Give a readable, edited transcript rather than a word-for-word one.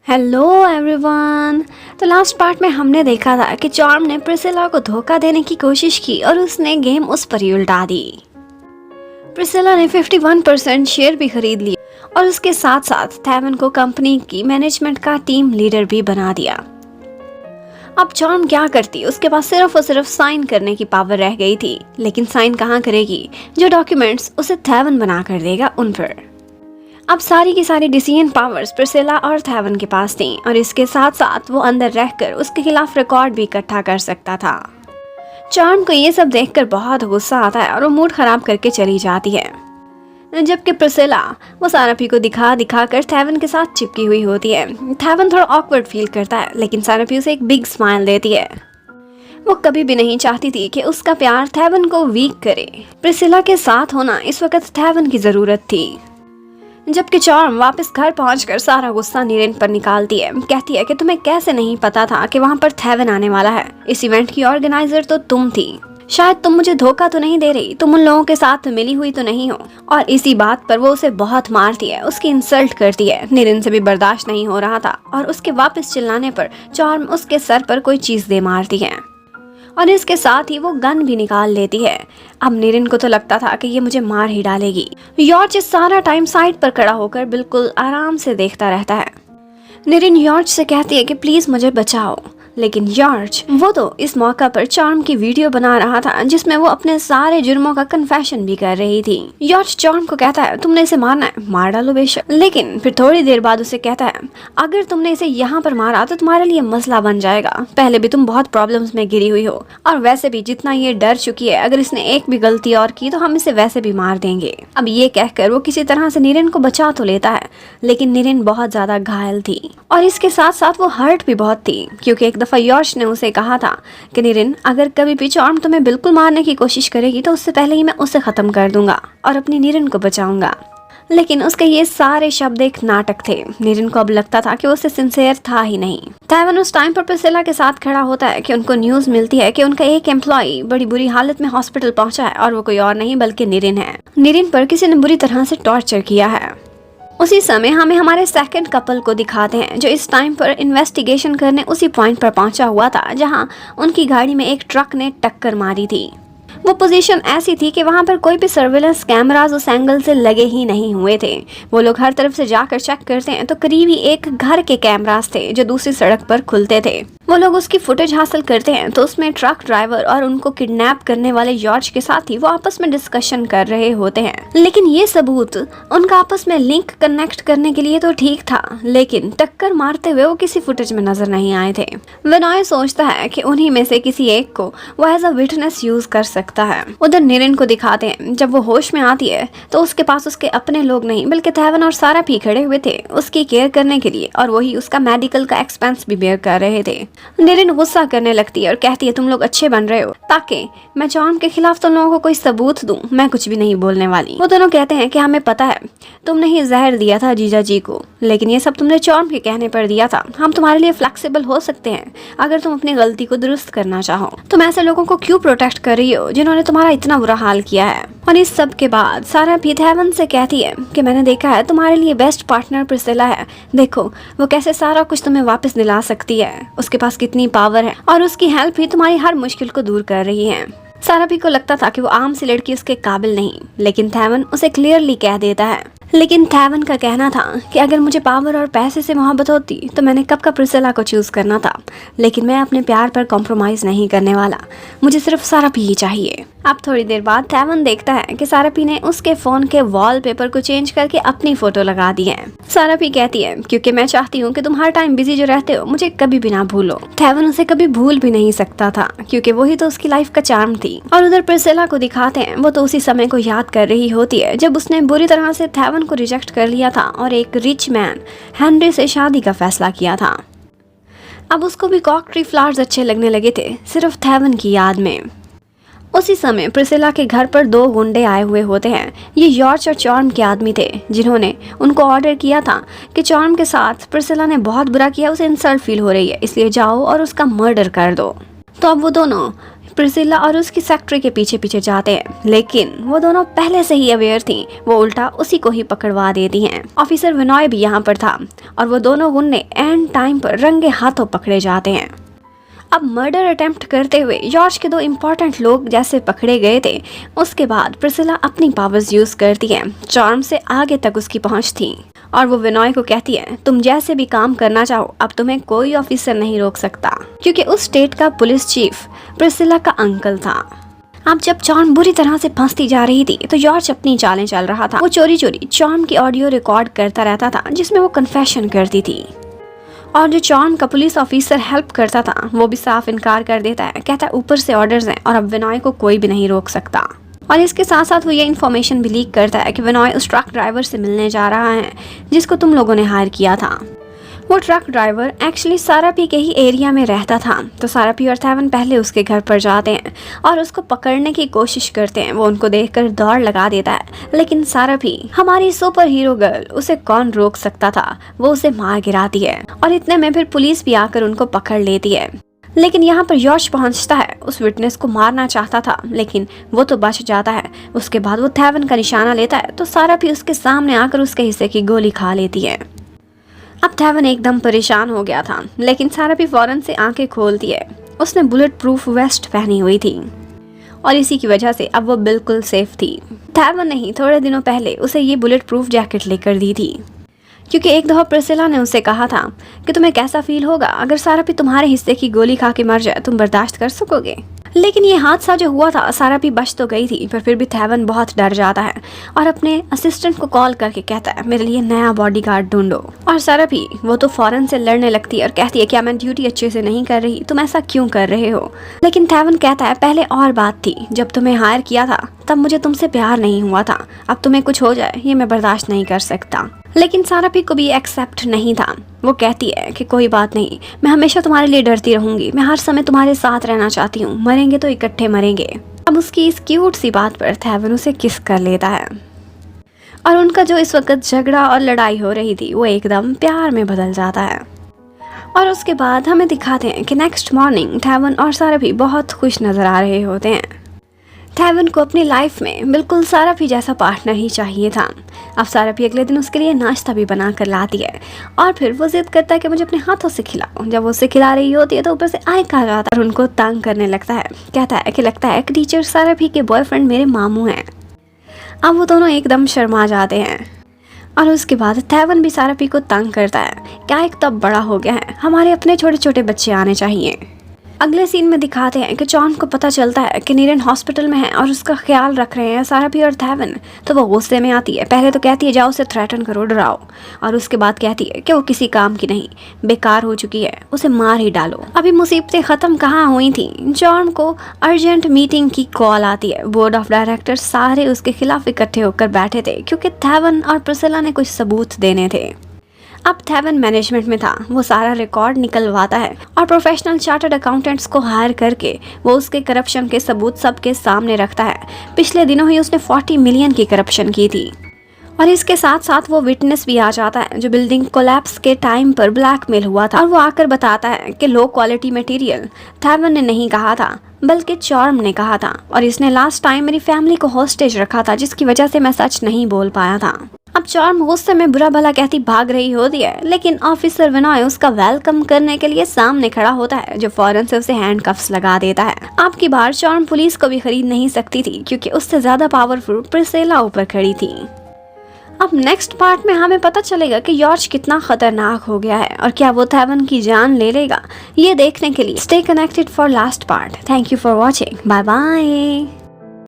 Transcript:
Hello everyone. तो last part में हमने देखा था कि चार्म ने प्रिसिला को धोखा देने की कोशिश की और उसने गेम उस पर ही उल्टा दी। प्रिसिला ने 51% शेयर भी खरीद लिए और उसके साथ साथ थैवन को कंपनी की मैनेजमेंट का टीम लीडर भी बना दिया। अब चार्म क्या करती, उसके पास सिर्फ और सिर्फ साइन करने की पावर रह गई थी, लेकिन साइन कहाँ करेगी? जो डॉक्यूमेंट्स उसे थैवन बना कर देगा उन पर। अब सारी की सारी डिसीजन पावर्स प्रिसिला और थैवन के पास थी और इसके साथ साथ वो अंदर रहकर उसके खिलाफ रिकॉर्ड भी इकट्ठा कर सकता था। चार्म को ये सब देखकर बहुत गुस्सा आता है और वो मूड खराब करके चली जाती है, जबकि प्रिसिला वो सारापी को दिखा दिखा कर थैवन के साथ चिपकी हुई होती है। थैवन थोड़ा ऑकवर्ड फील करता है, लेकिन सारापी उसे एक बिग स्माइल देती है। वो कभी भी नहीं चाहती थी कि उसका प्यार थैवन को वीक करे। प्रिसिला के साथ होना इस वक्त थैवन की जरूरत थी। जबकि चार्म वापस घर पहुंचकर सारा गुस्सा नीरेन पर निकालती है। कहती है कि तुम्हें कैसे नहीं पता था कि वहां पर थैवन आने वाला है? इस इवेंट की ऑर्गेनाइजर तो तुम थी। शायद तुम मुझे धोखा तो नहीं दे रही, तुम उन लोगों के साथ मिली हुई तो नहीं हो। और इसी बात पर वो उसे बहुत मारती है, उसकी इंसल्ट करती है। नीरेन से भी बर्दाश्त नहीं हो रहा था और उसके वापस चिल्लाने पर चार्म उसके सर पर कोई चीज दे मारती है और इसके साथ ही वो गन भी निकाल लेती है। अब नीरेन को तो लगता था कि ये मुझे मार ही डालेगी। यॉर्च इस सारा टाइम साइड पर खड़ा होकर बिल्कुल आराम से देखता रहता है। नीरेन यॉर्च से कहती है कि प्लीज मुझे बचाओ, लेकिन यॉर्च वो तो इस मौका पर चार्म की वीडियो बना रहा था जिसमें वो अपने सारे जुर्मों का कन्फेशन भी कर रही थी। यॉर्च चार्म को कहता है तुमने इसे मारना है, मार डालो बेशक, लेकिन फिर थोड़ी देर बाद उसे कहता है अगर तुमने इसे यहाँ पर मारा तो तुम्हारे लिए मसला बन जाएगा। पहले भी तुम बहुत प्रॉब्लम्स में गिरी हुई हो और वैसे भी जितना ये डर चुकी है, अगर इसने एक भी गलती और की तो हम इसे वैसे भी मार देंगे। अब ये कहकर वो किसी तरह से नीरेन को बचा तो लेता है, लेकिन नीरेन बहुत ज्यादा घायल थी और इसके साथ साथ वो हर्ट भी बहुत थी, क्योंकि एक दफा यॉर्च ने उसे कहा था कि नीरेन अगर कभी भी चार्म तुम्हें बिल्कुल मारने की कोशिश करेगी तो उससे पहले ही मैं उसे खत्म कर दूंगा और अपनी नीरेन को बचाऊंगा। लेकिन उसके ये सारे शब्द एक नाटक थे। नीरेन को अब लगता था कि वो उससे सिंसियर था ही नहीं। थैवन उस टाइम पर प्रिसिला के साथ खड़ा होता है कि उनको न्यूज मिलती है कि उनका एक एम्प्लॉय बड़ी बुरी हालत में हॉस्पिटल पहुंचा है और वो कोई और नहीं बल्कि नीरेन है। नीरेन पर किसी ने बुरी तरह से टॉर्चर किया है। उसी समय हमें हमारे सेकंड कपल को दिखाते हैं जो इस टाइम पर इन्वेस्टिगेशन करने उसी पॉइंट पर पहुंचा हुआ था जहां उनकी गाड़ी में एक ट्रक ने टक्कर मारी थी। वो पोजीशन ऐसी थी कि वहां पर कोई भी सर्विलेंस कैमरास उस एंगल से लगे ही नहीं हुए थे। वो लोग हर तरफ से जाकर चेक करते हैं तो करीब ही एक घर के कैमरास थे जो दूसरी सड़क पर खुलते थे। वो लोग उसकी फुटेज हासिल करते हैं तो उसमें ट्रक ड्राइवर और उनको किडनैप करने वाले यॉर्च के साथ ही वो आपस में डिस्कशन कर रहे होते हैं। लेकिन ये सबूत उनका आपस में लिंक कनेक्ट करने के लिए तो ठीक था, लेकिन टक्कर मारते हुए वो किसी फुटेज में नजर नहीं आए थे। विनॉय सोचता है कि उन्हीं में से किसी एक को वो एज अ विटनेस यूज कर सकता है। उधर नीरेन को दिखाते हैं जब वो होश में आती है तो उसके पास उसके अपने लोग नहीं बल्कि थैवन और सारापी खड़े हुए थे उसकी केयर करने के लिए, और वही उसका मेडिकल का एक्सपेंस भी बेयर कर रहे थे। नीरेन गुस्सा करने लगती है और कहती है तुम लोग अच्छे बन रहे हो ताकि मैं चार्म के खिलाफ तुम लोगों को कोई सबूत दूं। मैं कुछ भी नहीं बोलने वाली। वो दोनों कहते हैं कि हमें पता है तुमने ही जहर दिया था जीजा जी को, लेकिन ये सब तुमने चार्म के कहने पर दिया था। हम तुम्हारे लिए फ्लेक्सिबल हो सकते हैं अगर तुम अपनी गलती को दुरुस्त करना चाहो। तुम ऐसे लोगों को क्यों प्रोटेक्ट कर रही हो जिन्होंने तुम्हारा इतना बुरा हाल किया है? और इस सब के बाद सारा भी थैवन से कहती है कि मैंने देखा है तुम्हारे लिए बेस्ट पार्टनर प्रिसिला है। देखो वो कैसे सारा कुछ तुम्हें वापस दिला सकती है, उसके पास कितनी पावर है और उसकी हेल्प ही तुम्हारी हर मुश्किल को दूर कर रही है। सारापी को लगता था कि वो आम सी लड़की उसके काबिल नहीं, लेकिन थैवन उसे क्लियरली कह देता है। लेकिन थैवन का कहना था कि अगर मुझे पावर और पैसे से मोहब्बत होती तो मैंने कब का प्रिसिला को चूज करना था, लेकिन मैं अपने प्यार पर कॉम्प्रोमाइज नहीं करने वाला। मुझे सिर्फ सारापी ही चाहिए। अब थोड़ी देर बाद थैवन देखता है कि सारापी ने उसके फोन के वॉलपेपर को चेंज करके अपनी फोटो लगा दी है। सारापी कहती है क्योंकि मैं चाहती हूँ कि तुम हर टाइम बिजी जो रहते हो मुझे कभी भी ना भूलो। थैवन उसे कभी भूल भी नहीं सकता था क्योंकि वही तो उसकी लाइफ का चार्म थी। और उधर प्रिसिला को दिखाते हैं वो तो उसी समय को याद कर रही होती है जब उसने बुरी तरह से थैवन को रिजेक्ट कर लिया था और एक रिच मैन हेनरी से शादी का फैसला किया था। अब उसको भी कॉक ट्री फ्लावर्स अच्छे लगने लगे थे सिर्फ थैवन की याद में। उसी समय प्रिसिला के घर पर दो गुंडे आए हुए होते हैं। ये यॉर्च और चार्म के आदमी थे जिन्होंने उनको ऑर्डर किया था कि चार्म के साथ प्रिसिला ने बहुत बुरा किया, उसे इंसल्ट फील हो रही है, इसलिए जाओ और उसका मर्डर कर दो। तो अब वो दोनों प्रिसिला और उसकी सेक्रेटरी के पीछे पीछे जाते हैं, लेकिन वो दोनों पहले से ही अवेयर थी, वो उल्टा उसी को ही पकड़वा देती हैं। ऑफिसर विनॉय भी यहाँ पर था और वो दोनों गुंडे एंड टाइम पर रंगे हाथों पकड़े जाते हैं। अब मर्डर अटेम्प्ट करते हुए जॉर्ज के दो इम्पोर्टेंट लोग जैसे पकड़े गए थे, उसके बाद प्रिसिला अपनी पावर्स यूज करती है। चार्म से आगे तक उसकी पहुंच थी और वो विनॉय को कहती है, तुम जैसे भी काम करना चाहो, अब तुम्हें कोई ऑफिसर नहीं रोक सकता, क्योंकि उस स्टेट का पुलिस चीफ प्रिसिला का अंकल था। अब जब चार्म बुरी तरह से फंसती जा रही थी तो जॉर्ज अपनी चालें चल रहा था। वो चोरी चोरी चार्म की ऑडियो रिकॉर्ड करता रहता था जिसमें वो कन्फेशन करती थी, और जो चार्म का पुलिस ऑफिसर हेल्प करता था वो भी साफ इनकार कर देता है, कहता है ऊपर से ऑर्डर्स हैं और अब विनॉय को कोई भी नहीं रोक सकता। और इसके साथ साथ वो ये इन्फॉर्मेशन भी लीक करता है कि विनॉय उस ट्रक ड्राइवर से मिलने जा रहा है जिसको तुम लोगों ने हायर किया था। वो ट्रक ड्राइवर एक्चुअली सारापी के ही एरिया में रहता था, तो सारापी और थैवन पहले उसके घर पर जाते हैं और उसको पकड़ने की कोशिश करते हैं। वो उनको देखकर दौड़ लगा देता है, लेकिन सारापी, हमारी सुपर हीरो गर्ल, उसे कौन रोक सकता था, वो उसे मार गिराती है और इतने में फिर पुलिस भी आकर उनको पकड़ लेती है। लेकिन यहाँ पर जॉर्ज पहुंचता है, उस विटनेस को मारना चाहता था लेकिन वो तो बच जाता है। उसके बाद वो थैवन का निशाना लेता है तो सारापी उसके सामने आकर उसके हिस्से की गोली खा लेती है। अब थैवन एकदम परेशान हो गया था, लेकिन सारापी फौरन से आंखें खोलती है। उसने बुलेट प्रूफ वेस्ट पहनी हुई थी और इसी की वजह से अब वो बिल्कुल सेफ थी। थैवन ने ही थोड़े दिनों पहले उसे ये बुलेट प्रूफ जैकेट लेकर दी थी, क्योंकि एक दफा प्रिसिला ने उसे कहा था कि तुम्हें कैसा फील होगा अगर सारापी तुम्हारे हिस्से की गोली खा के मर जाए, तुम बर्दाश्त कर सकोगे। लेकिन ये हादसा जो हुआ था, सारापी बच तो गई थी, पर फिर भी थैवन बहुत डर जाता है और अपने असिस्टेंट को कॉल करके कहता है मेरे लिए नया बॉडीगार्ड ढूंढो। और सारापी वो तो फौरन से लड़ने लगती है और कहती है क्या मैं ड्यूटी अच्छे से नहीं कर रही, तुम ऐसा क्यों कर रहे हो। लेकिन थैवन कहता है पहले और बात थी, जब तुम्हें हायर किया था तब मुझे तुमसे प्यार नहीं हुआ था, अब तुम्हें कुछ हो जाए ये मैं बर्दाश्त नहीं कर सकता। लेकिन सारापी को भी एक्सेप्ट नहीं था। वो कहती है कि कोई बात नहीं, मैं हमेशा तुम्हारे लिए डरती रहूंगी, मैं हर समय तुम्हारे साथ रहना चाहती हूँ, मरेंगे तो इकट्ठे मरेंगे। अब उसकी इस क्यूट सी बात पर थैवन उसे किस कर लेता है और उनका जो इस वक्त झगड़ा और लड़ाई हो रही थी वो एकदम प्यार में बदल जाता है। और उसके बाद हमें दिखाते हैं कि नेक्स्ट मॉर्निंग थैवन और सारापी बहुत खुश नजर आ रहे होते हैं। थैवन को अपनी लाइफ में बिल्कुल सारापी जैसा पार्टनर ही चाहिए था। अब सारापी अगले दिन उसके लिए नाश्ता भी बना कर लाती है और फिर वो जिद करता है कि मुझे अपने हाथों से खिलाओ। जब वो उसे खिला रही होती है तो ऊपर से आए कहा जाता है और उनको तंग करने लगता है। कहता है कि लगता है कि टीचर सारापी के बॉयफ्रेंड मेरे मामू हैं। अब वो दोनों एकदम शर्मा जाते हैं और उसके बाद थैवन भी सारापी को तंग करता है, क्या एक तब बड़ा हो गया है, हमारे अपने छोटे छोटे बच्चे आने चाहिए। अगले सीन में दिखाते हैं कि जॉन को पता चलता है कि नीरन हॉस्पिटल में है और उसका ख्याल रख रहे हैं सारापी और थैवन। तो वो गुस्से में आती है, पहले तो कहती है जाओ उसे थ्रेटन करो, डराओ, और उसके बाद कहती है कि वो किसी काम की नहीं, बेकार हो चुकी है, उसे मार ही डालो। अभी मुसीबतें खत्म कहाँ हुई थी, जॉन को अर्जेंट मीटिंग की कॉल आती है। बोर्ड ऑफ डायरेक्टर सारे उसके खिलाफ इकट्ठे होकर बैठे थे क्योंकि थैवन और प्रिसिला ने कुछ सबूत देने थे। अब थैवन मैनेजमेंट में था, वो सारा रिकॉर्ड निकलवाता है और प्रोफेशनल चार्टर्ड अकाउंटेंट्स को हायर करके वो उसके करप्शन के सबूत सबके सामने रखता है। पिछले दिनों ही उसने 40 मिलियन की करप्शन की थी। और इसके साथ साथ वो विटनेस भी आ जाता है जो बिल्डिंग कोलैप्स के टाइम पर ब्लैकमेल हुआ था, और वो आकर बताता है कि लो क्वालिटी मटेरियल थैवन ने नहीं कहा था बल्कि चार्म ने कहा था, और इसने लास्ट टाइम मेरी फैमिली को हॉस्टेज रखा था जिसकी वजह से मैं सच नहीं बोल पाया था। अब चार्म गुस्से में बुरा भला कहती भाग रही होती है, लेकिन ऑफिसर विनॉय उसका वेलकम करने के लिए सामने खड़ा होता है जो फौरन से उसे हैंडकफ्स लगा देता है। अब की बार चार्म पुलिस को भी खरीद नहीं सकती थी क्योंकि उससे ज्यादा पावरफुल प्रिसिला ऊपर खड़ी थी। अब नेक्स्ट पार्ट में हमें पता चलेगा कि जॉर्ज कितना खतरनाक हो गया है और क्या वो थैवन की जान ले लेगा। ये देखने के लिए stay connected for last part. Thank you for watching, bye bye.